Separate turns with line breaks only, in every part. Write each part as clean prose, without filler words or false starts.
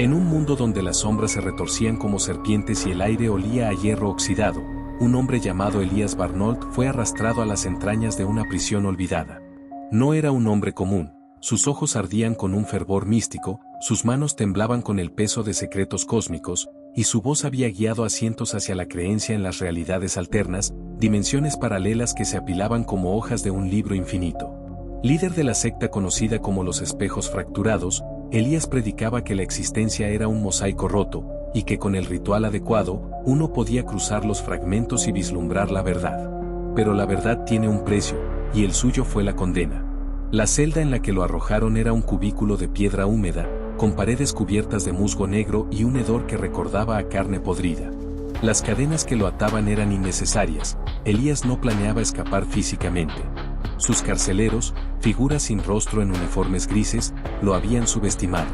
En un mundo donde las sombras se retorcían como serpientes y el aire olía a hierro oxidado, un hombre llamado Elías Barnold fue arrastrado a las entrañas de una prisión olvidada. No era un hombre común, sus ojos ardían con un fervor místico, sus manos temblaban con el peso de secretos cósmicos, y su voz había guiado a cientos hacia la creencia en las realidades alternas, dimensiones paralelas que se apilaban como hojas de un libro infinito. Líder de la secta conocida como los espejos fracturados, Elías predicaba que la existencia era un mosaico roto, y que con el ritual adecuado, uno podía cruzar los fragmentos y vislumbrar la verdad. Pero la verdad tiene un precio, y el suyo fue la condena. La celda en la que lo arrojaron era un cubículo de piedra húmeda, con paredes cubiertas de musgo negro y un hedor que recordaba a carne podrida. Las cadenas que lo ataban eran innecesarias, Elías no planeaba escapar físicamente. Sus carceleros, figuras sin rostro en uniformes grises, lo habían subestimado.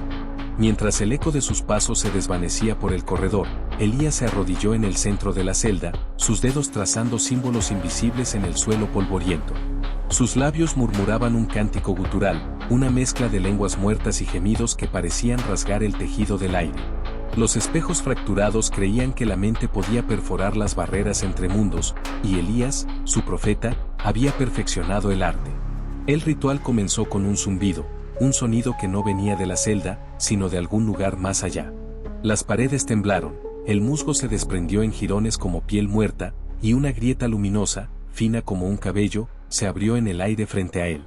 Mientras el eco de sus pasos se desvanecía por el corredor, Elías se arrodilló en el centro de la celda, sus dedos trazando símbolos invisibles en el suelo polvoriento. Sus labios murmuraban un cántico gutural, una mezcla de lenguas muertas y gemidos que parecían rasgar el tejido del aire. Los espejos fracturados creían que la mente podía perforar las barreras entre mundos, y Elías, su profeta, había perfeccionado el arte. El ritual comenzó con un zumbido, un sonido que no venía de la celda, sino de algún lugar más allá. Las paredes temblaron, el musgo se desprendió en jirones como piel muerta, y una grieta luminosa, fina como un cabello, se abrió en el aire frente a él.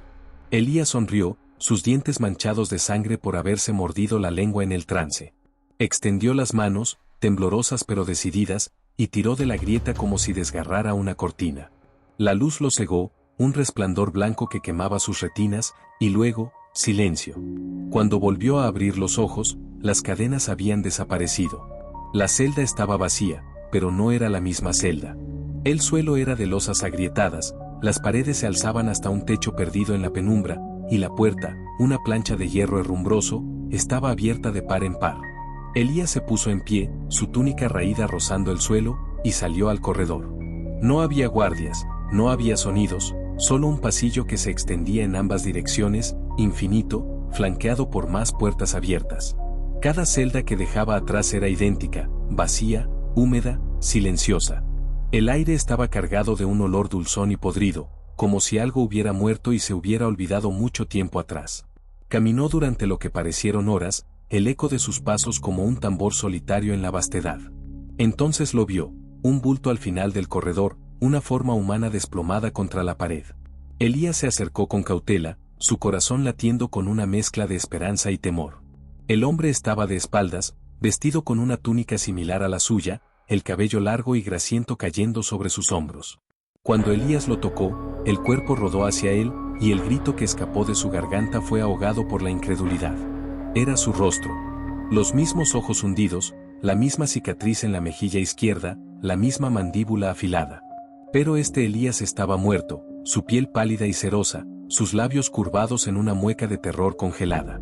Elías sonrió, sus dientes manchados de sangre por haberse mordido la lengua en el trance. Extendió las manos, temblorosas pero decididas, y tiró de la grieta como si desgarrara una cortina. La luz lo cegó, un resplandor blanco que quemaba sus retinas, y luego, silencio. Cuando volvió a abrir los ojos, las cadenas habían desaparecido. La celda estaba vacía, pero no era la misma celda. El suelo era de losas agrietadas, las paredes se alzaban hasta un techo perdido en la penumbra, y la puerta, una plancha de hierro herrumbroso, estaba abierta de par en par. Elías se puso en pie, su túnica raída rozando el suelo, y salió al corredor. No había guardias, no había sonidos, solo un pasillo que se extendía en ambas direcciones, infinito, flanqueado por más puertas abiertas. Cada celda que dejaba atrás era idéntica, vacía, húmeda, silenciosa. El aire estaba cargado de un olor dulzón y podrido, como si algo hubiera muerto y se hubiera olvidado mucho tiempo atrás. Caminó durante lo que parecieron horas, el eco de sus pasos como un tambor solitario en la vastedad. Entonces lo vio, un bulto al final del corredor, una forma humana desplomada contra la pared. Elías se acercó con cautela, su corazón latiendo con una mezcla de esperanza y temor. El hombre estaba de espaldas, vestido con una túnica similar a la suya, el cabello largo y grasiento cayendo sobre sus hombros. Cuando Elías lo tocó, el cuerpo rodó hacia él, y el grito que escapó de su garganta fue ahogado por la incredulidad. Era su rostro. Los mismos ojos hundidos, la misma cicatriz en la mejilla izquierda, la misma mandíbula afilada. Pero este Elías estaba muerto, su piel pálida y cerosa, sus labios curvados en una mueca de terror congelada.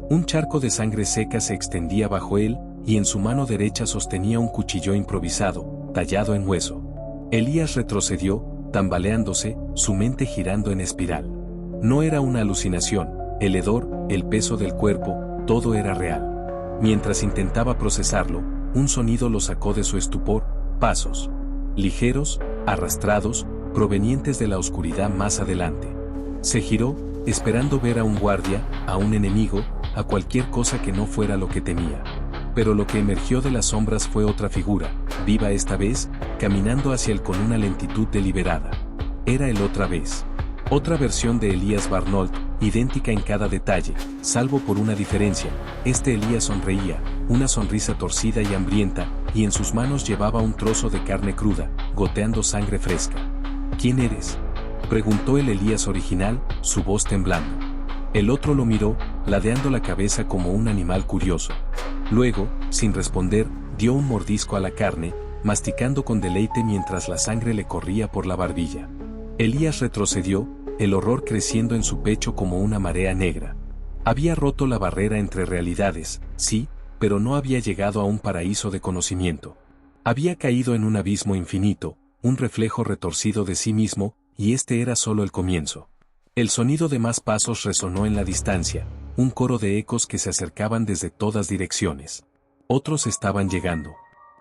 Un charco de sangre seca se extendía bajo él, y en su mano derecha sostenía un cuchillo improvisado, tallado en hueso. Elías retrocedió, tambaleándose, su mente girando en espiral. No era una alucinación, el hedor, el peso del cuerpo, todo era real. Mientras intentaba procesarlo, un sonido lo sacó de su estupor, pasos. Ligeros, arrastrados, provenientes de la oscuridad más adelante. Se giró, esperando ver a un guardia, a un enemigo, a cualquier cosa que no fuera lo que temía. Pero lo que emergió de las sombras fue otra figura, viva esta vez, caminando hacia él con una lentitud deliberada. Era el otra vez. Otra versión de Elías Barnold, idéntica en cada detalle, salvo por una diferencia. Este Elías sonreía, una sonrisa torcida y hambrienta, y en sus manos llevaba un trozo de carne cruda, goteando sangre fresca. ¿Quién eres?, preguntó el Elías original, su voz temblando. El otro lo miró, ladeando la cabeza como un animal curioso. Luego, sin responder, dio un mordisco a la carne, masticando con deleite mientras la sangre le corría por la barbilla. Elías retrocedió, el horror creciendo en su pecho como una marea negra. Había roto la barrera entre realidades, sí, pero no había llegado a un paraíso de conocimiento. Había caído en un abismo infinito, un reflejo retorcido de sí mismo, y este era solo el comienzo. El sonido de más pasos resonó en la distancia, un coro de ecos que se acercaban desde todas direcciones. Otros estaban llegando.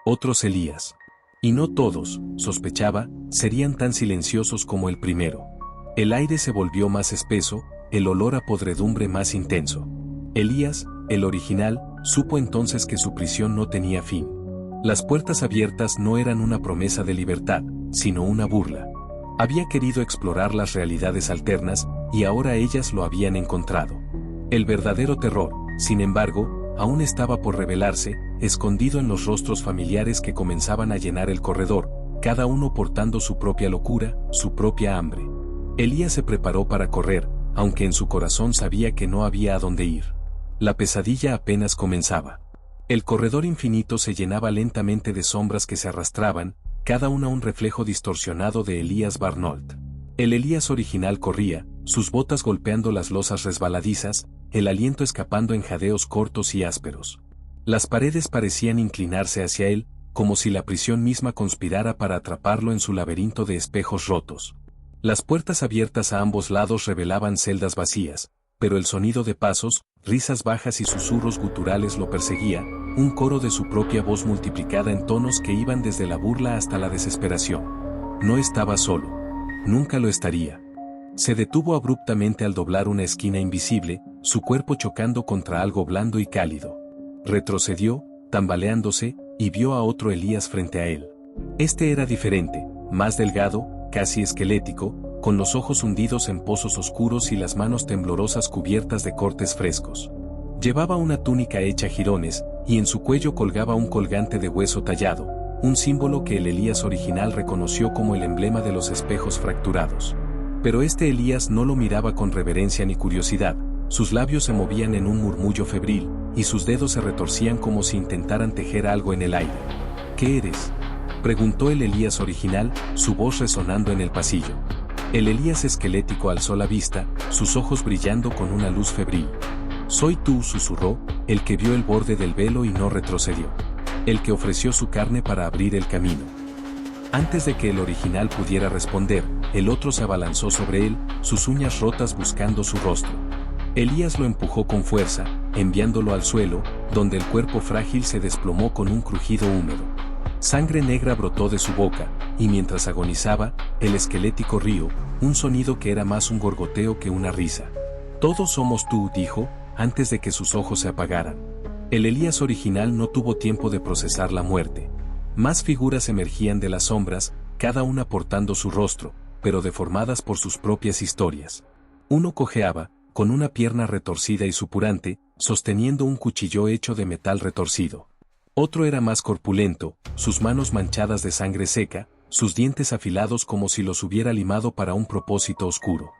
Otros Elías. Y no todos, sospechaba, serían tan silenciosos como el primero. El aire se volvió más espeso, el olor a podredumbre más intenso. Elías, el original, supo entonces que su prisión no tenía fin. Las puertas abiertas no eran una promesa de libertad, sino una burla. Había querido explorar las realidades alternas, y ahora ellas lo habían encontrado. El verdadero terror, sin embargo, aún estaba por revelarse, escondido en los rostros familiares que comenzaban a llenar el corredor, cada uno portando su propia locura, su propia hambre. Elías se preparó para correr, aunque en su corazón sabía que no había a dónde ir. La pesadilla apenas comenzaba. El corredor infinito se llenaba lentamente de sombras que se arrastraban, cada una un reflejo distorsionado de Elías Barnold. El Elías original corría, sus botas golpeando las losas resbaladizas, el aliento escapando en jadeos cortos y ásperos. Las paredes parecían inclinarse hacia él, como si la prisión misma conspirara para atraparlo en su laberinto de espejos rotos. Las puertas abiertas a ambos lados revelaban celdas vacías, pero el sonido de pasos, risas bajas y susurros guturales lo perseguía, un coro de su propia voz multiplicada en tonos que iban desde la burla hasta la desesperación. No estaba solo. Nunca lo estaría. Se detuvo abruptamente al doblar una esquina invisible, su cuerpo chocando contra algo blando y cálido. Retrocedió, tambaleándose, y vio a otro Elías frente a él. Este era diferente, más delgado, casi esquelético, con los ojos hundidos en pozos oscuros y las manos temblorosas cubiertas de cortes frescos. Llevaba una túnica hecha jirones, y en su cuello colgaba un colgante de hueso tallado, un símbolo que el Elías original reconoció como el emblema de los espejos fracturados. Pero este Elías no lo miraba con reverencia ni curiosidad, sus labios se movían en un murmullo febril, y sus dedos se retorcían como si intentaran tejer algo en el aire. ¿Qué eres?, preguntó el Elías original, su voz resonando en el pasillo. El Elías esquelético alzó la vista, sus ojos brillando con una luz febril. «Soy tú», susurró, el que vio el borde del velo y no retrocedió. El que ofreció su carne para abrir el camino. Antes de que el original pudiera responder, el otro se abalanzó sobre él, sus uñas rotas buscando su rostro. Elías lo empujó con fuerza, enviándolo al suelo, donde el cuerpo frágil se desplomó con un crujido húmedo. Sangre negra brotó de su boca, y mientras agonizaba, el esquelético rió, un sonido que era más un gorgoteo que una risa. «Todos somos tú», dijo, antes de que sus ojos se apagaran. El Elías original no tuvo tiempo de procesar la muerte. Más figuras emergían de las sombras, cada una portando su rostro, pero deformadas por sus propias historias. Uno cojeaba, con una pierna retorcida y supurante, sosteniendo un cuchillo hecho de metal retorcido. Otro era más corpulento, sus manos manchadas de sangre seca, sus dientes afilados como si los hubiera limado para un propósito oscuro.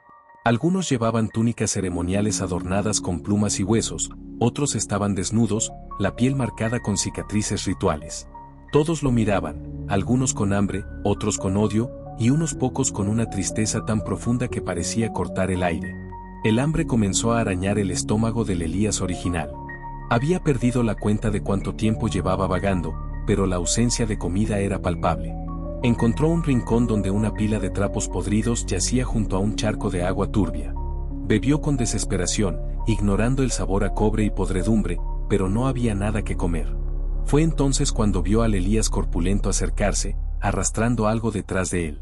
Algunos llevaban túnicas ceremoniales adornadas con plumas y huesos, otros estaban desnudos, la piel marcada con cicatrices rituales. Todos lo miraban, algunos con hambre, otros con odio, y unos pocos con una tristeza tan profunda que parecía cortar el aire. El hambre comenzó a arañar el estómago del Elías original. Había perdido la cuenta de cuánto tiempo llevaba vagando, pero la ausencia de comida era palpable. Encontró un rincón donde una pila de trapos podridos yacía junto a un charco de agua turbia. Bebió con desesperación, ignorando el sabor a cobre y podredumbre, pero no había nada que comer. Fue entonces cuando vio al Elías corpulento acercarse, arrastrando algo detrás de él.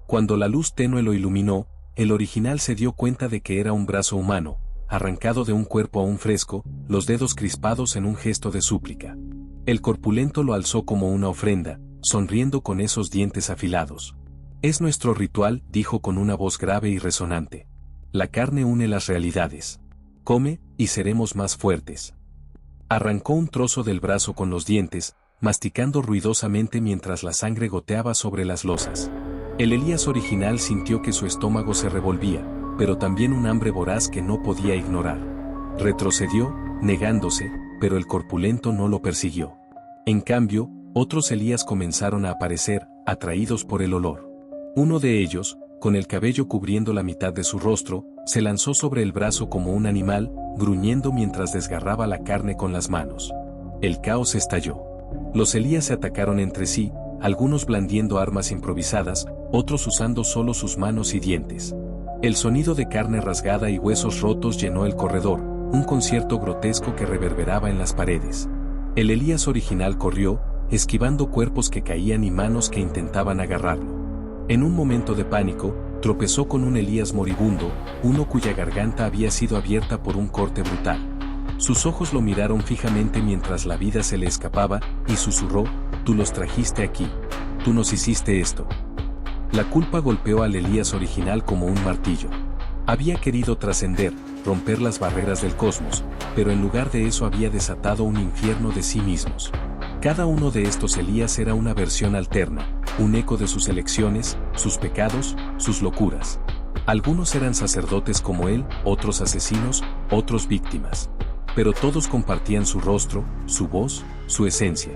Cuando la luz tenue lo iluminó, el original se dio cuenta de que era un brazo humano, arrancado de un cuerpo aún fresco, los dedos crispados en un gesto de súplica. El corpulento lo alzó como una ofrenda, sonriendo con esos dientes afilados. «Es nuestro ritual», dijo con una voz grave y resonante. «La carne une las realidades. Come, y seremos más fuertes». Arrancó un trozo del brazo con los dientes, masticando ruidosamente mientras la sangre goteaba sobre las losas. El Elías original sintió que su estómago se revolvía, pero también un hambre voraz que no podía ignorar. Retrocedió, negándose, pero el corpulento no lo persiguió. En cambio, otros Elías comenzaron a aparecer, atraídos por el olor. Uno de ellos, con el cabello cubriendo la mitad de su rostro, se lanzó sobre el brazo como un animal, gruñendo mientras desgarraba la carne con las manos. El caos estalló. Los Elías se atacaron entre sí, algunos blandiendo armas improvisadas, otros usando solo sus manos y dientes. El sonido de carne rasgada y huesos rotos llenó el corredor, un concierto grotesco que reverberaba en las paredes. El Elías original corrió, esquivando cuerpos que caían y manos que intentaban agarrarlo. En un momento de pánico, tropezó con un Elías moribundo, uno cuya garganta había sido abierta por un corte brutal. Sus ojos lo miraron fijamente mientras la vida se le escapaba, y susurró: «Tú los trajiste aquí. Tú nos hiciste esto». La culpa golpeó al Elías original como un martillo. Había querido trascender, romper las barreras del cosmos, pero en lugar de eso había desatado un infierno de sí mismos. Cada uno de estos Elías era una versión alterna, un eco de sus elecciones, sus pecados, sus locuras. Algunos eran sacerdotes como él, otros asesinos, otros víctimas. Pero todos compartían su rostro, su voz, su esencia.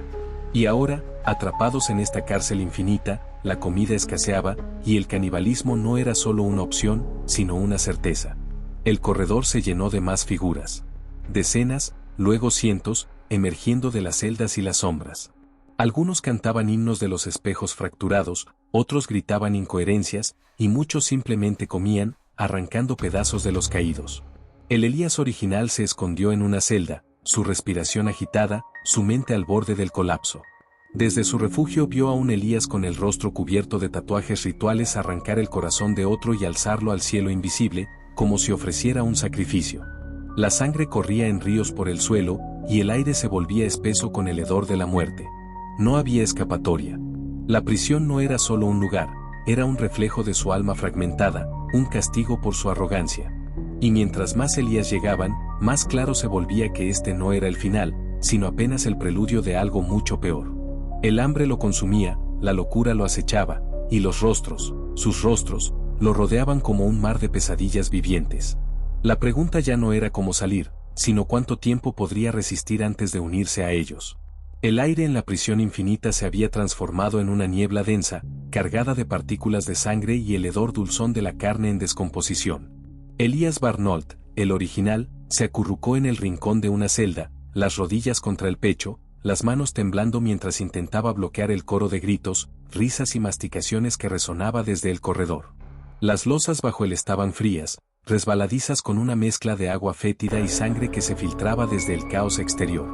Y ahora, atrapados en esta cárcel infinita, la comida escaseaba, y el canibalismo no era solo una opción, sino una certeza. El corredor se llenó de más figuras. Decenas, luego cientos, emergiendo de las celdas y las sombras. Algunos cantaban himnos de los espejos fracturados, otros gritaban incoherencias, y muchos simplemente comían, arrancando pedazos de los caídos. El Elías original se escondió en una celda, su respiración agitada, su mente al borde del colapso. Desde su refugio vio a un Elías con el rostro cubierto de tatuajes rituales arrancar el corazón de otro y alzarlo al cielo invisible, como si ofreciera un sacrificio. La sangre corría en ríos por el suelo, y el aire se volvía espeso con el hedor de la muerte. No había escapatoria. La prisión no era solo un lugar, era un reflejo de su alma fragmentada, un castigo por su arrogancia. Y mientras más Elías llegaban, más claro se volvía que este no era el final, sino apenas el preludio de algo mucho peor. El hambre lo consumía, la locura lo acechaba, y los rostros, sus rostros, lo rodeaban como un mar de pesadillas vivientes. La pregunta ya no era cómo salir, sino cuánto tiempo podría resistir antes de unirse a ellos. El aire en la prisión infinita se había transformado en una niebla densa, cargada de partículas de sangre y el hedor dulzón de la carne en descomposición. Elías Barnold, el original, se acurrucó en el rincón de una celda, las rodillas contra el pecho, las manos temblando mientras intentaba bloquear el coro de gritos, risas y masticaciones que resonaba desde el corredor. Las losas bajo él estaban frías, resbaladizas con una mezcla de agua fétida y sangre que se filtraba desde el caos exterior.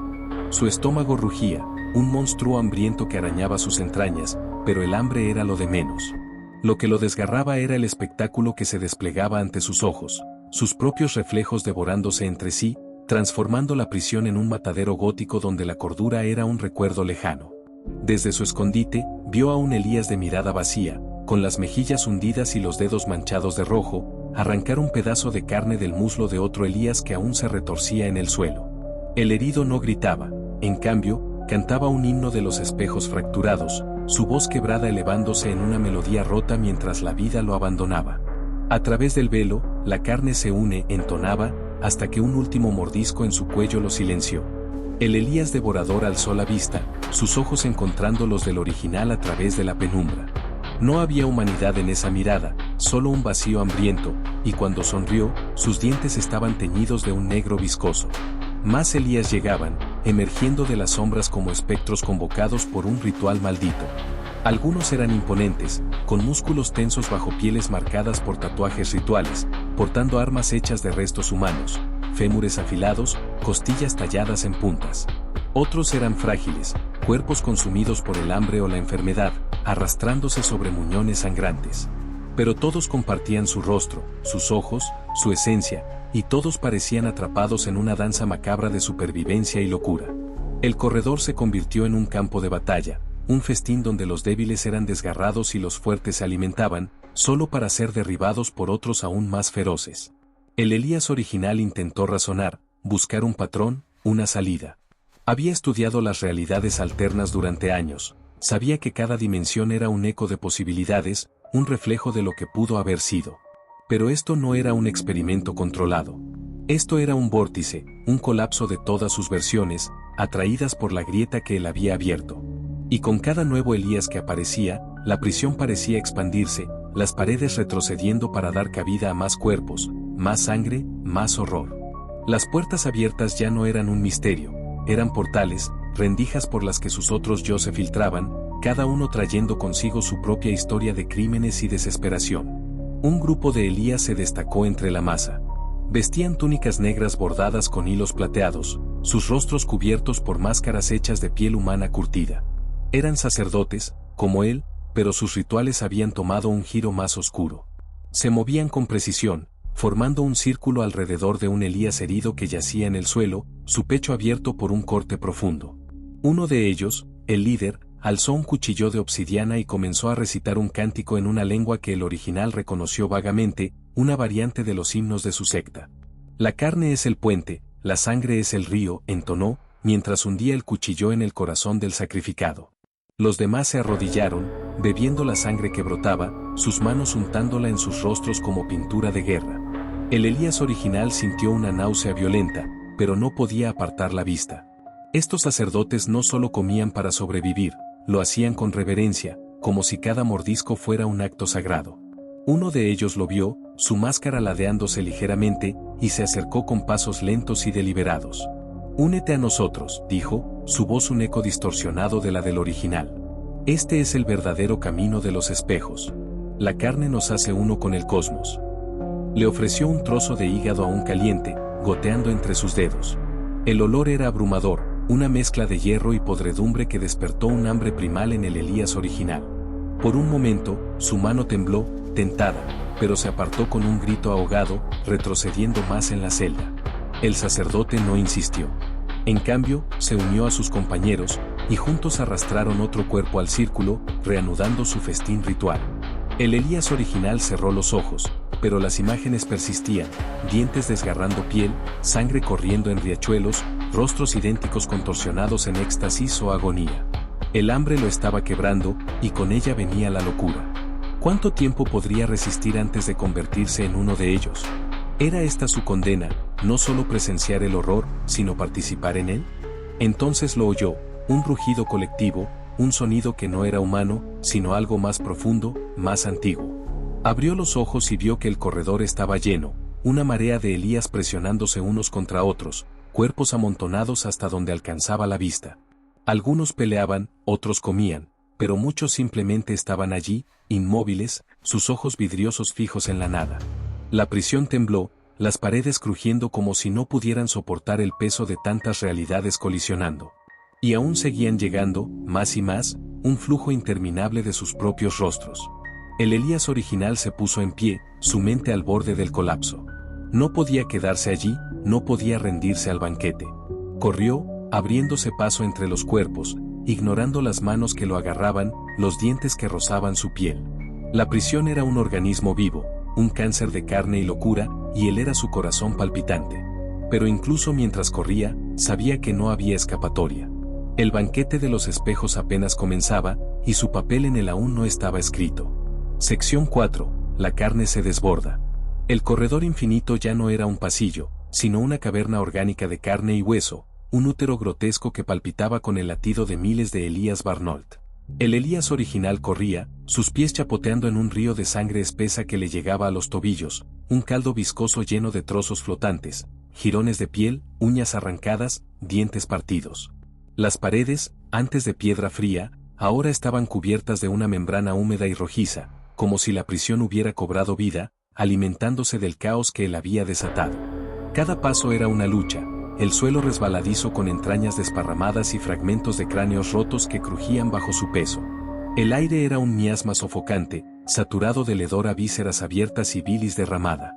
Su estómago rugía, un monstruo hambriento que arañaba sus entrañas, pero el hambre era lo de menos. Lo que lo desgarraba era el espectáculo que se desplegaba ante sus ojos, sus propios reflejos devorándose entre sí, transformando la prisión en un matadero gótico donde la cordura era un recuerdo lejano. Desde su escondite, vio a un Elías de mirada vacía, con las mejillas hundidas y los dedos manchados de rojo, arrancar un pedazo de carne del muslo de otro Elías que aún se retorcía en el suelo. El herido no gritaba, en cambio, cantaba un himno de los espejos fracturados, su voz quebrada elevándose en una melodía rota mientras la vida lo abandonaba. A través del velo, la carne se une, entonaba, hasta que un último mordisco en su cuello lo silenció. El Elías devorador alzó la vista, sus ojos encontrando los del original a través de la penumbra. No había humanidad en esa mirada, solo un vacío hambriento, y cuando sonrió, sus dientes estaban teñidos de un negro viscoso. Más Elías llegaban, emergiendo de las sombras como espectros convocados por un ritual maldito. Algunos eran imponentes, con músculos tensos bajo pieles marcadas por tatuajes rituales, portando armas hechas de restos humanos, fémures afilados, costillas talladas en puntas. Otros eran frágiles, cuerpos consumidos por el hambre o la enfermedad, arrastrándose sobre muñones sangrantes. Pero todos compartían su rostro, sus ojos, su esencia, y todos parecían atrapados en una danza macabra de supervivencia y locura. El corredor se convirtió en un campo de batalla, un festín donde los débiles eran desgarrados y los fuertes se alimentaban, solo para ser derribados por otros aún más feroces. El Elías original intentó razonar, buscar un patrón, una salida. Había estudiado las realidades alternas durante años, sabía que cada dimensión era un eco de posibilidades, un reflejo de lo que pudo haber sido. Pero esto no era un experimento controlado. Esto era un vórtice, un colapso de todas sus versiones, atraídas por la grieta que él había abierto. Y con cada nuevo Elías que aparecía, la prisión parecía expandirse, las paredes retrocediendo para dar cabida a más cuerpos, más sangre, más horror. Las puertas abiertas ya no eran un misterio, eran portales, rendijas por las que sus otros yo se filtraban, cada uno trayendo consigo su propia historia de crímenes y desesperación. Un grupo de Elías se destacó entre la masa. Vestían túnicas negras bordadas con hilos plateados, sus rostros cubiertos por máscaras hechas de piel humana curtida. Eran sacerdotes, como él, pero sus rituales habían tomado un giro más oscuro. Se movían con precisión, formando un círculo alrededor de un Elías herido que yacía en el suelo, su pecho abierto por un corte profundo. Uno de ellos, el líder, alzó un cuchillo de obsidiana y comenzó a recitar un cántico en una lengua que el original reconoció vagamente, una variante de los himnos de su secta. La carne es el puente, la sangre es el río, entonó, mientras hundía el cuchillo en el corazón del sacrificado. Los demás se arrodillaron, bebiendo la sangre que brotaba, sus manos untándola en sus rostros como pintura de guerra. El Elías original sintió una náusea violenta, pero no podía apartar la vista. Estos sacerdotes no solo comían para sobrevivir, lo hacían con reverencia, como si cada mordisco fuera un acto sagrado. Uno de ellos lo vio, su máscara ladeándose ligeramente, y se acercó con pasos lentos y deliberados. «Únete a nosotros», dijo, su voz un eco distorsionado de la del original. «Este es el verdadero camino de los espejos. La carne nos hace uno con el cosmos». Le ofreció un trozo de hígado aún caliente, goteando entre sus dedos. El olor era abrumador, una mezcla de hierro y podredumbre que despertó un hambre primal en el Elías original. Por un momento, su mano tembló, tentada, pero se apartó con un grito ahogado, retrocediendo más en la celda. El sacerdote no insistió. En cambio, se unió a sus compañeros, y juntos arrastraron otro cuerpo al círculo, reanudando su festín ritual. El Elías original cerró los ojos, pero las imágenes persistían, dientes desgarrando piel, sangre corriendo en riachuelos, rostros idénticos contorsionados en éxtasis o agonía. El hambre lo estaba quebrando, y con ella venía la locura. ¿Cuánto tiempo podría resistir antes de convertirse en uno de ellos? ¿Era esta su condena, no solo presenciar el horror, sino participar en él? Entonces lo oyó, un rugido colectivo, un sonido que no era humano, sino algo más profundo, más antiguo. Abrió los ojos y vio que el corredor estaba lleno, una marea de Elías presionándose unos contra otros, cuerpos amontonados hasta donde alcanzaba la vista. Algunos peleaban, otros comían, pero muchos simplemente estaban allí, inmóviles, sus ojos vidriosos fijos en la nada. La prisión tembló, las paredes crujiendo como si no pudieran soportar el peso de tantas realidades colisionando. Y aún seguían llegando, más y más, un flujo interminable de sus propios rostros. El Elías original se puso en pie, su mente al borde del colapso. No podía quedarse allí, no podía rendirse al banquete. Corrió, abriéndose paso entre los cuerpos, ignorando las manos que lo agarraban, los dientes que rozaban su piel. La prisión era un organismo vivo, un cáncer de carne y locura, y él era su corazón palpitante. Pero incluso mientras corría, sabía que no había escapatoria. El banquete de los espejos apenas comenzaba, y su papel en él aún no estaba escrito. Sección 4. La carne se desborda. El corredor infinito ya no era un pasillo, sino una caverna orgánica de carne y hueso, un útero grotesco que palpitaba con el latido de miles de Elías Barnold. El Elías original corría, sus pies chapoteando en un río de sangre espesa que le llegaba a los tobillos, un caldo viscoso lleno de trozos flotantes, jirones de piel, uñas arrancadas, dientes partidos. Las paredes, antes de piedra fría, ahora estaban cubiertas de una membrana húmeda y rojiza, como si la prisión hubiera cobrado vida, alimentándose del caos que él había desatado. Cada paso era una lucha, el suelo resbaladizo con entrañas desparramadas y fragmentos de cráneos rotos que crujían bajo su peso. El aire era un miasma sofocante, saturado del hedor a vísceras abiertas y bilis derramada.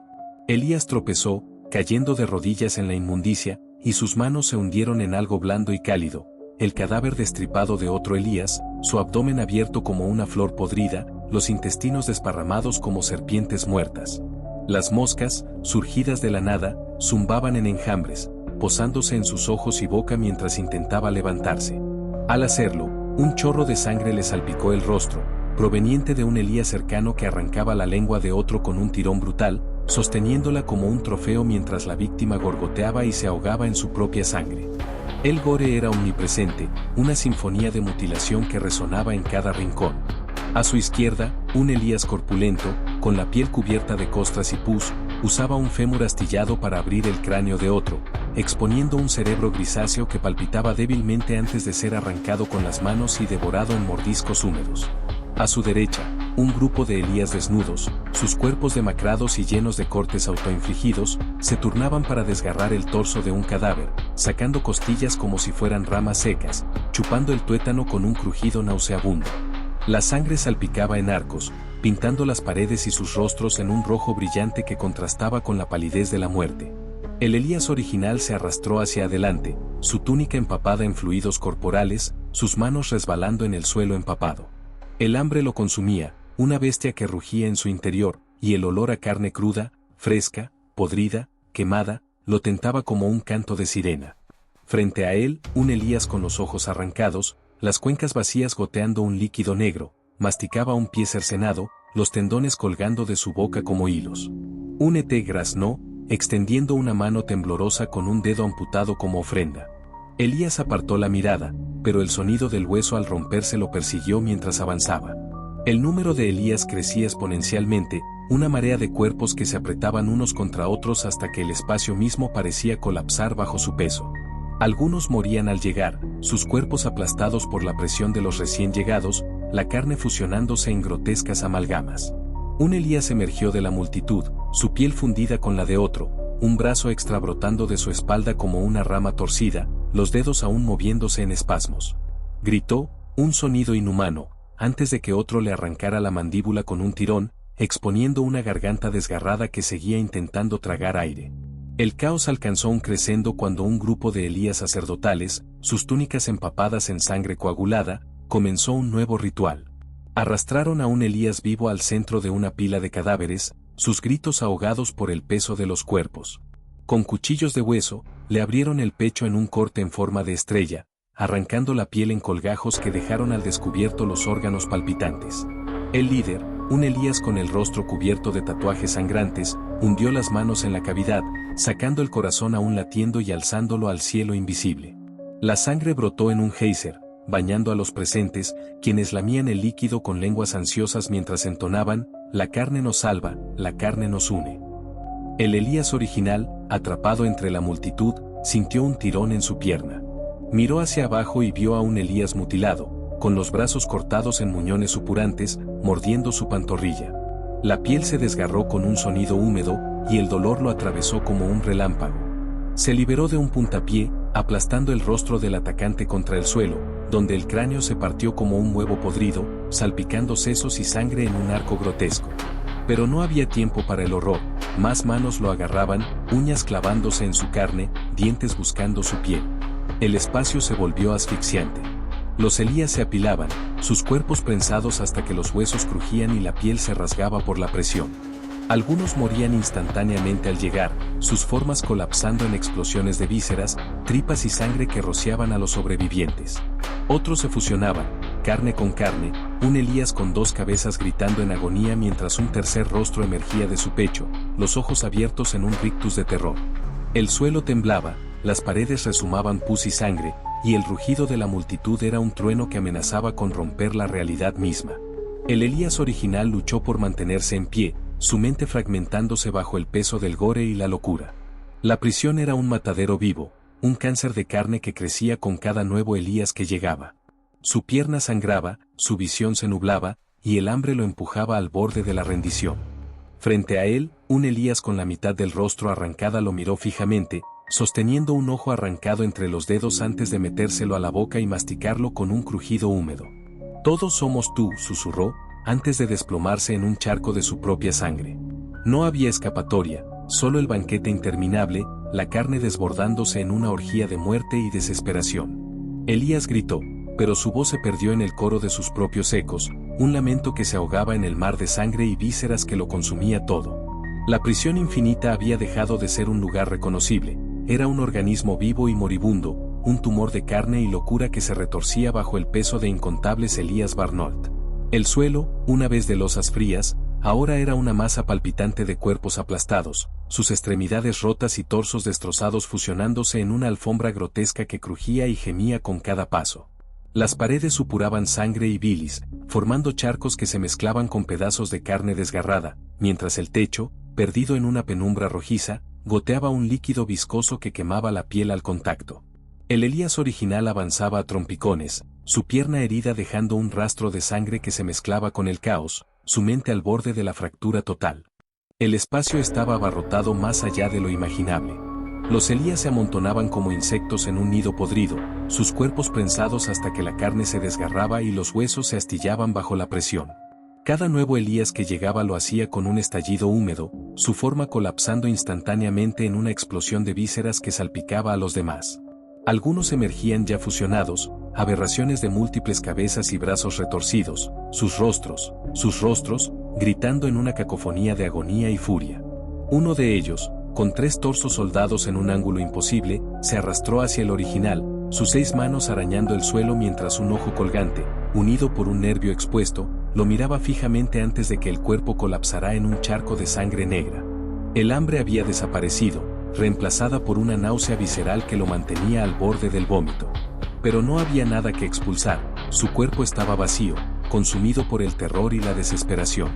Elías tropezó, cayendo de rodillas en la inmundicia, y sus manos se hundieron en algo blando y cálido, el cadáver destripado de otro Elías, su abdomen abierto como una flor podrida, los intestinos desparramados como serpientes muertas. Las moscas, surgidas de la nada, zumbaban en enjambres, posándose en sus ojos y boca mientras intentaba levantarse. Al hacerlo, un chorro de sangre le salpicó el rostro, proveniente de un Elías cercano que arrancaba la lengua de otro con un tirón brutal, sosteniéndola como un trofeo mientras la víctima gorgoteaba y se ahogaba en su propia sangre. El gore era omnipresente, una sinfonía de mutilación que resonaba en cada rincón. A su izquierda, un Elías corpulento, con la piel cubierta de costras y pus, usaba un fémur astillado para abrir el cráneo de otro, exponiendo un cerebro grisáceo que palpitaba débilmente antes de ser arrancado con las manos y devorado en mordiscos húmedos. A su derecha, un grupo de Elías desnudos, sus cuerpos demacrados y llenos de cortes autoinfligidos, se turnaban para desgarrar el torso de un cadáver, sacando costillas como si fueran ramas secas, chupando el tuétano con un crujido nauseabundo. La sangre salpicaba en arcos, pintando las paredes y sus rostros en un rojo brillante que contrastaba con la palidez de la muerte. El Elías original se arrastró hacia adelante, su túnica empapada en fluidos corporales, sus manos resbalando en el suelo empapado. El hambre lo consumía, una bestia que rugía en su interior, y el olor a carne cruda, fresca, podrida, quemada, lo tentaba como un canto de sirena. Frente a él, un Elías con los ojos arrancados, las cuencas vacías goteando un líquido negro, masticaba un pie cercenado, los tendones colgando de su boca como hilos. Un ET graznó, extendiendo una mano temblorosa con un dedo amputado como ofrenda. Elías apartó la mirada, pero el sonido del hueso al romperse lo persiguió mientras avanzaba. El número de Elías crecía exponencialmente, una marea de cuerpos que se apretaban unos contra otros hasta que el espacio mismo parecía colapsar bajo su peso. Algunos morían al llegar, sus cuerpos aplastados por la presión de los recién llegados, la carne fusionándose en grotescas amalgamas. Un Elías emergió de la multitud, su piel fundida con la de otro, un brazo extra brotando de su espalda como una rama torcida, los dedos aún moviéndose en espasmos. Gritó, un sonido inhumano, antes de que otro le arrancara la mandíbula con un tirón, exponiendo una garganta desgarrada que seguía intentando tragar aire. El caos alcanzó un crescendo cuando un grupo de Elías sacerdotales, sus túnicas empapadas en sangre coagulada, comenzó un nuevo ritual. Arrastraron a un Elías vivo al centro de una pila de cadáveres, sus gritos ahogados por el peso de los cuerpos. Con cuchillos de hueso, le abrieron el pecho en un corte en forma de estrella, arrancando la piel en colgajos que dejaron al descubierto los órganos palpitantes. El líder, un Elías con el rostro cubierto de tatuajes sangrantes, hundió las manos en la cavidad, sacando el corazón aún latiendo y alzándolo al cielo invisible. La sangre brotó en un geyser, bañando a los presentes, quienes lamían el líquido con lenguas ansiosas mientras entonaban, «La carne nos salva, la carne nos une». El Elías original, atrapado entre la multitud, sintió un tirón en su pierna. Miró hacia abajo y vio a un Elías mutilado, con los brazos cortados en muñones supurantes, mordiendo su pantorrilla. La piel se desgarró con un sonido húmedo, y el dolor lo atravesó como un relámpago. Se liberó de un puntapié, aplastando el rostro del atacante contra el suelo, donde el cráneo se partió como un huevo podrido, salpicando sesos y sangre en un arco grotesco. Pero no había tiempo para el horror, más manos lo agarraban, uñas clavándose en su carne, dientes buscando su piel. El espacio se volvió asfixiante. Los Elías se apilaban, sus cuerpos prensados hasta que los huesos crujían y la piel se rasgaba por la presión. Algunos morían instantáneamente al llegar, sus formas colapsando en explosiones de vísceras, tripas y sangre que rociaban a los sobrevivientes. Otros se fusionaban, carne con carne, un Elías con dos cabezas gritando en agonía mientras un tercer rostro emergía de su pecho, los ojos abiertos en un rictus de terror. El suelo temblaba, las paredes resumaban pus y sangre, y el rugido de la multitud era un trueno que amenazaba con romper la realidad misma. El Elías original luchó por mantenerse en pie, su mente fragmentándose bajo el peso del gore y la locura. La prisión era un matadero vivo, un cáncer de carne que crecía con cada nuevo Elías que llegaba. Su pierna sangraba, su visión se nublaba, y el hambre lo empujaba al borde de la rendición. Frente a él, un Elías con la mitad del rostro arrancada lo miró fijamente, sosteniendo un ojo arrancado entre los dedos antes de metérselo a la boca y masticarlo con un crujido húmedo. «Todos somos tú», susurró, antes de desplomarse en un charco de su propia sangre. No había escapatoria, solo el banquete interminable, la carne desbordándose en una orgía de muerte y desesperación. Elías gritó, pero su voz se perdió en el coro de sus propios ecos, un lamento que se ahogaba en el mar de sangre y vísceras que lo consumía todo. La prisión infinita había dejado de ser un lugar reconocible, era un organismo vivo y moribundo, un tumor de carne y locura que se retorcía bajo el peso de incontables Elías Barnold. El suelo, una vez de losas frías, ahora era una masa palpitante de cuerpos aplastados, sus extremidades rotas y torsos destrozados fusionándose en una alfombra grotesca que crujía y gemía con cada paso. Las paredes supuraban sangre y bilis, formando charcos que se mezclaban con pedazos de carne desgarrada, mientras el techo, perdido en una penumbra rojiza, goteaba un líquido viscoso que quemaba la piel al contacto. El Elías original avanzaba a trompicones, su pierna herida dejando un rastro de sangre que se mezclaba con el caos, su mente al borde de la fractura total. El espacio estaba abarrotado más allá de lo imaginable. Los Elías se amontonaban como insectos en un nido podrido, sus cuerpos prensados hasta que la carne se desgarraba y los huesos se astillaban bajo la presión. Cada nuevo Elías que llegaba lo hacía con un estallido húmedo, su forma colapsando instantáneamente en una explosión de vísceras que salpicaba a los demás. Algunos emergían ya fusionados, aberraciones de múltiples cabezas y brazos retorcidos, sus rostros, gritando en una cacofonía de agonía y furia. Uno de ellos, con 3 torsos soldados en un ángulo imposible, se arrastró hacia el original, sus 6 manos arañando el suelo mientras un ojo colgante, unido por un nervio expuesto, lo miraba fijamente antes de que el cuerpo colapsara en un charco de sangre negra. El hambre había desaparecido, reemplazada por una náusea visceral que lo mantenía al borde del vómito. Pero no había nada que expulsar, su cuerpo estaba vacío, consumido por el terror y la desesperación.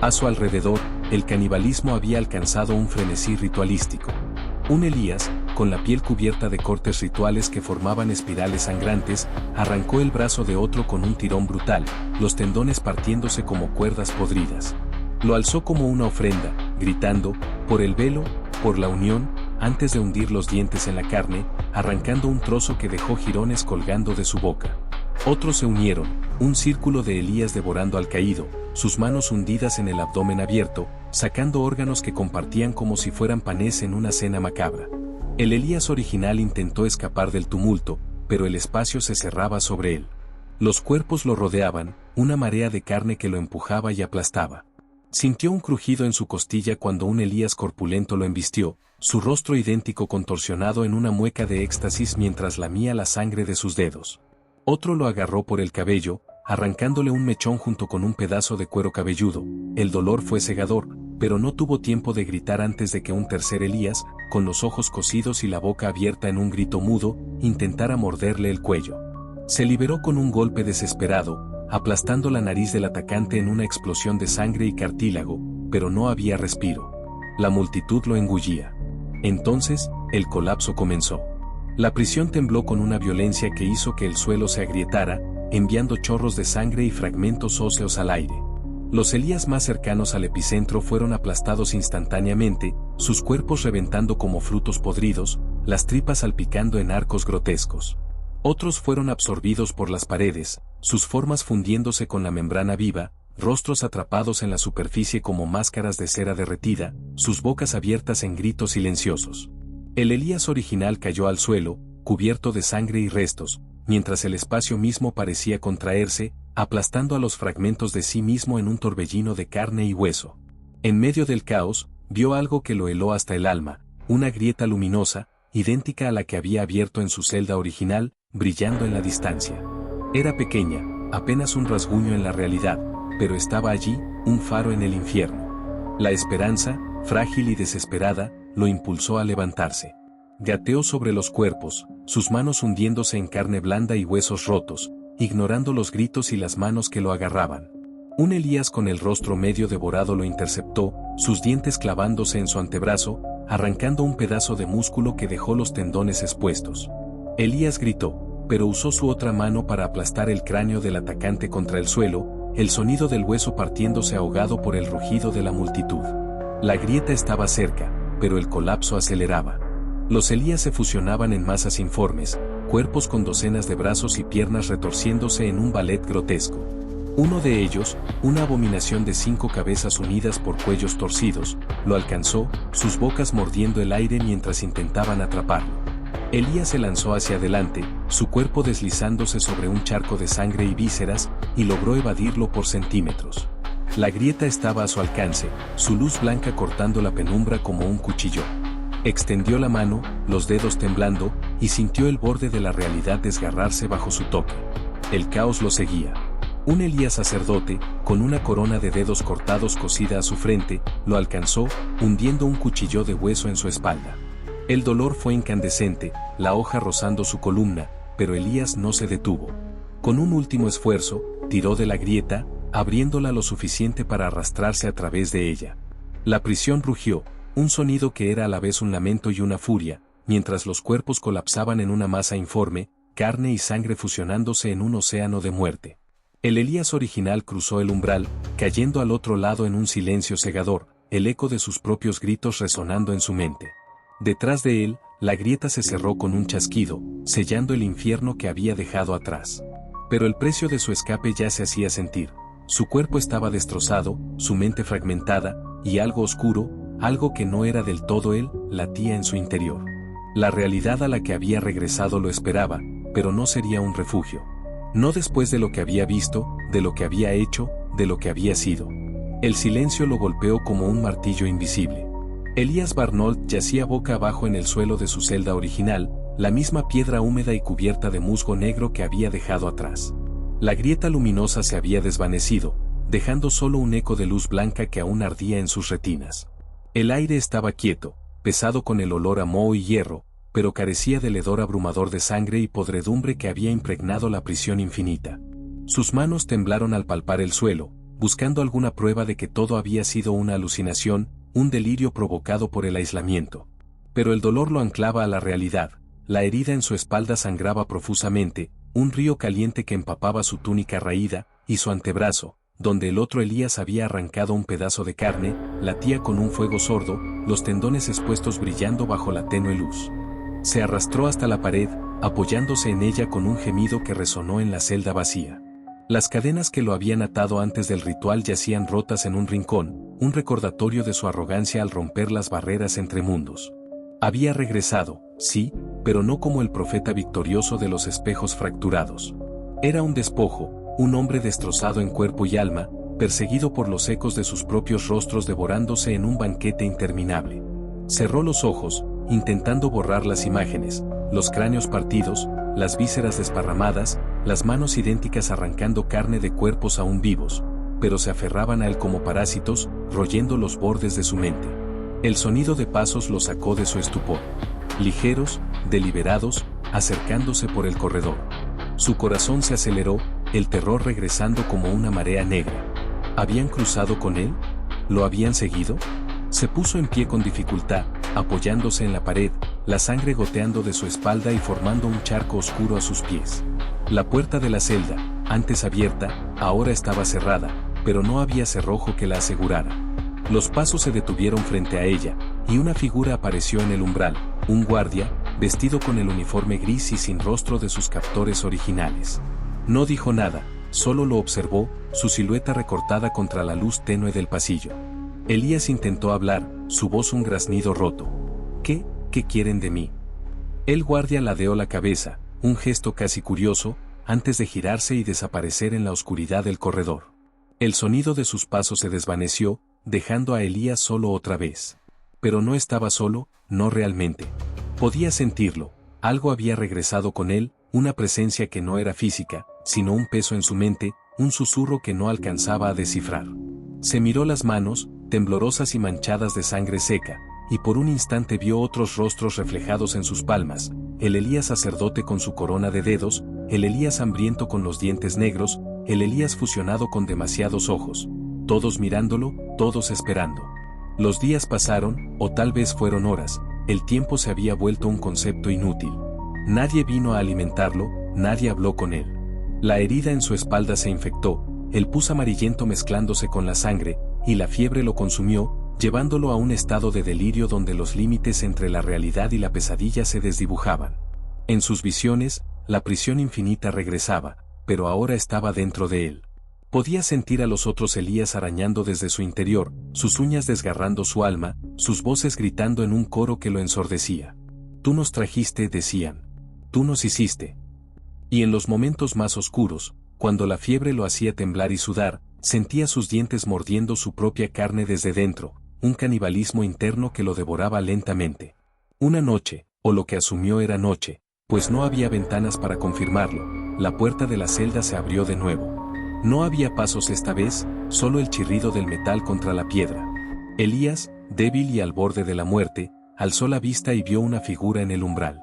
A su alrededor, el canibalismo había alcanzado un frenesí ritualístico. Un Elías, con la piel cubierta de cortes rituales que formaban espirales sangrantes, arrancó el brazo de otro con un tirón brutal, los tendones partiéndose como cuerdas podridas. Lo alzó como una ofrenda, gritando, por el velo, por la unión, antes de hundir los dientes en la carne, arrancando un trozo que dejó jirones colgando de su boca. Otros se unieron, un círculo de Elías devorando al caído, sus manos hundidas en el abdomen abierto, sacando órganos que compartían como si fueran panes en una cena macabra. El Elías original intentó escapar del tumulto, pero el espacio se cerraba sobre él. Los cuerpos lo rodeaban, una marea de carne que lo empujaba y aplastaba. Sintió un crujido en su costilla cuando un Elías corpulento lo embistió, su rostro idéntico contorsionado en una mueca de éxtasis mientras lamía la sangre de sus dedos. Otro lo agarró por el cabello, arrancándole un mechón junto con un pedazo de cuero cabelludo. El dolor fue cegador, pero no tuvo tiempo de gritar antes de que un tercer Elías, con los ojos cosidos y la boca abierta en un grito mudo, intentara morderle el cuello. Se liberó con un golpe desesperado, aplastando la nariz del atacante en una explosión de sangre y cartílago, pero no había respiro. La multitud lo engullía. Entonces, el colapso comenzó. La prisión tembló con una violencia que hizo que el suelo se agrietara, enviando chorros de sangre y fragmentos óseos al aire. Los Elías más cercanos al epicentro fueron aplastados instantáneamente, sus cuerpos reventando como frutos podridos, las tripas salpicando en arcos grotescos. Otros fueron absorbidos por las paredes, sus formas fundiéndose con la membrana viva, rostros atrapados en la superficie como máscaras de cera derretida, sus bocas abiertas en gritos silenciosos. El Elías original cayó al suelo, cubierto de sangre y restos, mientras el espacio mismo parecía contraerse, aplastando a los fragmentos de sí mismo en un torbellino de carne y hueso. En medio del caos, vio algo que lo heló hasta el alma, una grieta luminosa, idéntica a la que había abierto en su celda original, brillando en la distancia. Era pequeña, apenas un rasguño en la realidad, pero estaba allí, un faro en el infierno. La esperanza, frágil y desesperada, lo impulsó a levantarse. Gateó sobre los cuerpos, sus manos hundiéndose en carne blanda y huesos rotos, ignorando los gritos y las manos que lo agarraban. Un Elías con el rostro medio devorado lo interceptó, sus dientes clavándose en su antebrazo, arrancando un pedazo de músculo que dejó los tendones expuestos. Elías gritó, pero usó su otra mano para aplastar el cráneo del atacante contra el suelo, el sonido del hueso partiéndose ahogado por el rugido de la multitud. La grieta estaba cerca, pero el colapso aceleraba. Los Elías se fusionaban en masas informes, cuerpos con docenas de brazos y piernas retorciéndose en un ballet grotesco. Uno de ellos, una abominación de 5 cabezas unidas por cuellos torcidos, lo alcanzó, sus bocas mordiendo el aire mientras intentaban atraparlo. Elías se lanzó hacia adelante, su cuerpo deslizándose sobre un charco de sangre y vísceras, y logró evadirlo por centímetros. La grieta estaba a su alcance, su luz blanca cortando la penumbra como un cuchillo. Extendió la mano, los dedos temblando, y sintió el borde de la realidad desgarrarse bajo su toque. El caos lo seguía. Un Elías sacerdote, con una corona de dedos cortados cosida a su frente, lo alcanzó, hundiendo un cuchillo de hueso en su espalda. El dolor fue incandescente, la hoja rozando su columna, pero Elías no se detuvo. Con un último esfuerzo, tiró de la grieta, abriéndola lo suficiente para arrastrarse a través de ella. La prisión rugió, un sonido que era a la vez un lamento y una furia, mientras los cuerpos colapsaban en una masa informe, carne y sangre fusionándose en un océano de muerte. El Elías original cruzó el umbral, cayendo al otro lado en un silencio cegador, el eco de sus propios gritos resonando en su mente. Detrás de él, la grieta se cerró con un chasquido, sellando el infierno que había dejado atrás. Pero el precio de su escape ya se hacía sentir. Su cuerpo estaba destrozado, su mente fragmentada, y algo oscuro, algo que no era del todo él, latía en su interior. La realidad a la que había regresado lo esperaba, pero no sería un refugio. No después de lo que había visto, de lo que había hecho, de lo que había sido. El silencio lo golpeó como un martillo invisible. Elías Barnold yacía boca abajo en el suelo de su celda original, la misma piedra húmeda y cubierta de musgo negro que había dejado atrás. La grieta luminosa se había desvanecido, dejando solo un eco de luz blanca que aún ardía en sus retinas. El aire estaba quieto, pesado con el olor a moho y hierro, pero carecía del hedor abrumador de sangre y podredumbre que había impregnado la prisión infinita. Sus manos temblaron al palpar el suelo, buscando alguna prueba de que todo había sido una alucinación, un delirio provocado por el aislamiento. Pero el dolor lo anclaba a la realidad, la herida en su espalda sangraba profusamente, un río caliente que empapaba su túnica raída, y su antebrazo, donde el otro Elías había arrancado un pedazo de carne, latía con un fuego sordo, los tendones expuestos brillando bajo la tenue luz. Se arrastró hasta la pared, apoyándose en ella con un gemido que resonó en la celda vacía. Las cadenas que lo habían atado antes del ritual yacían rotas en un rincón, un recordatorio de su arrogancia al romper las barreras entre mundos. Había regresado, sí, pero no como el profeta victorioso de los espejos fracturados. Era un despojo, un hombre destrozado en cuerpo y alma, perseguido por los ecos de sus propios rostros devorándose en un banquete interminable. Cerró los ojos, intentando borrar las imágenes, los cráneos partidos, las vísceras desparramadas, las manos idénticas arrancando carne de cuerpos aún vivos, pero se aferraban a él como parásitos, royendo los bordes de su mente. El sonido de pasos lo sacó de su estupor. Ligeros, deliberados, acercándose por el corredor. Su corazón se aceleró, el terror regresando como una marea negra. ¿Habían cruzado con él? ¿Lo habían seguido? Se puso en pie con dificultad, apoyándose en la pared, la sangre goteando de su espalda y formando un charco oscuro a sus pies. La puerta de la celda, antes abierta, ahora estaba cerrada, pero no había cerrojo que la asegurara. Los pasos se detuvieron frente a ella, y una figura apareció en el umbral, un guardia, vestido con el uniforme gris y sin rostro de sus captores originales. No dijo nada, solo lo observó, su silueta recortada contra la luz tenue del pasillo. Elías intentó hablar, su voz un graznido roto. ¿Qué quieren de mí? El guardia ladeó la cabeza, un gesto casi curioso, antes de girarse y desaparecer en la oscuridad del corredor. El sonido de sus pasos se desvaneció, dejando a Elías solo otra vez. Pero no estaba solo, no realmente. Podía sentirlo, algo había regresado con él, una presencia que no era física, sino un peso en su mente, un susurro que no alcanzaba a descifrar. Se miró las manos, temblorosas y manchadas de sangre seca, y por un instante vio otros rostros reflejados en sus palmas, el Elías sacerdote con su corona de dedos, el Elías hambriento con los dientes negros, el Elías fusionado con demasiados ojos, todos mirándolo, todos esperando. Los días pasaron, o tal vez fueron horas, el tiempo se había vuelto un concepto inútil. Nadie vino a alimentarlo, nadie habló con él. La herida en su espalda se infectó, el pus amarillento mezclándose con la sangre, y la fiebre lo consumió, llevándolo a un estado de delirio donde los límites entre la realidad y la pesadilla se desdibujaban. En sus visiones, la prisión infinita regresaba, pero ahora estaba dentro de él. Podía sentir a los otros Elías arañando desde su interior, sus uñas desgarrando su alma, sus voces gritando en un coro que lo ensordecía. Tú nos trajiste, decían. Tú nos hiciste. Y en los momentos más oscuros, cuando la fiebre lo hacía temblar y sudar, sentía sus dientes mordiendo su propia carne desde dentro, un canibalismo interno que lo devoraba lentamente. Una noche, o lo que asumió era noche, pues no había ventanas para confirmarlo, la puerta de la celda se abrió de nuevo. No había pasos esta vez, solo el chirrido del metal contra la piedra. Elías, débil y al borde de la muerte, alzó la vista y vio una figura en el umbral.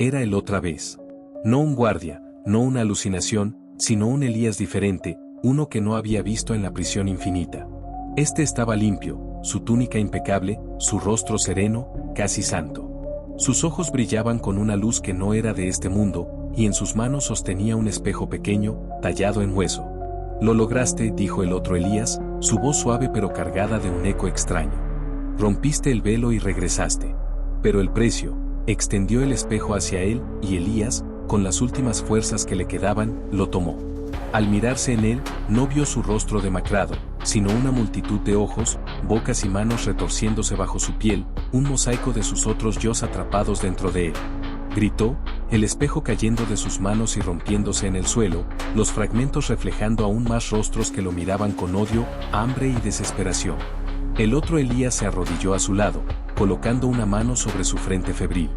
Era él otra vez. No un guardia, no una alucinación, sino un Elías diferente, uno que no había visto en la prisión infinita. Este estaba limpio, su túnica impecable, su rostro sereno, casi santo. Sus ojos brillaban con una luz que no era de este mundo, y en sus manos sostenía un espejo pequeño, tallado en hueso. Lo lograste, dijo el otro Elías, su voz suave pero cargada de un eco extraño. Rompiste el velo y regresaste. Pero el precio, extendió el espejo hacia él, y Elías, con las últimas fuerzas que le quedaban, lo tomó. Al mirarse en él, no vio su rostro demacrado, sino una multitud de ojos, bocas y manos retorciéndose bajo su piel, un mosaico de sus otros yos atrapados dentro de él. Gritó, el espejo cayendo de sus manos y rompiéndose en el suelo, los fragmentos reflejando aún más rostros que lo miraban con odio, hambre y desesperación. El otro Elías se arrodilló a su lado, colocando una mano sobre su frente febril.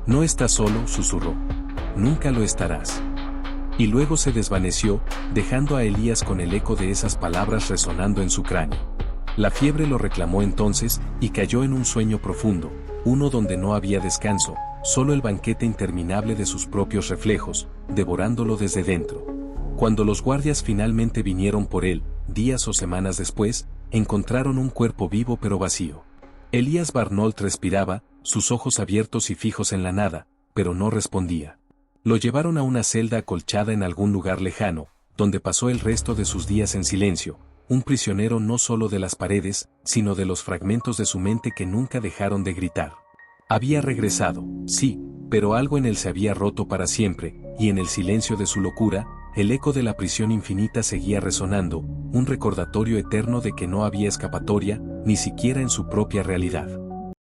No estás solo, susurró. Nunca lo estarás. Y luego se desvaneció, dejando a Elías con el eco de esas palabras resonando en su cráneo. La fiebre lo reclamó entonces, y cayó en un sueño profundo, uno donde no había descanso, solo el banquete interminable de sus propios reflejos, devorándolo desde dentro. Cuando los guardias finalmente vinieron por él, días o semanas después, encontraron un cuerpo vivo pero vacío. Elías Barnold respiraba, sus ojos abiertos y fijos en la nada, pero no respondía. Lo llevaron a una celda acolchada en algún lugar lejano, donde pasó el resto de sus días en silencio, un prisionero no solo de las paredes, sino de los fragmentos de su mente que nunca dejaron de gritar. Había regresado, sí, pero algo en él se había roto para siempre, y en el silencio de su locura, el eco de la prisión infinita seguía resonando, un recordatorio eterno de que no había escapatoria, ni siquiera en su propia realidad.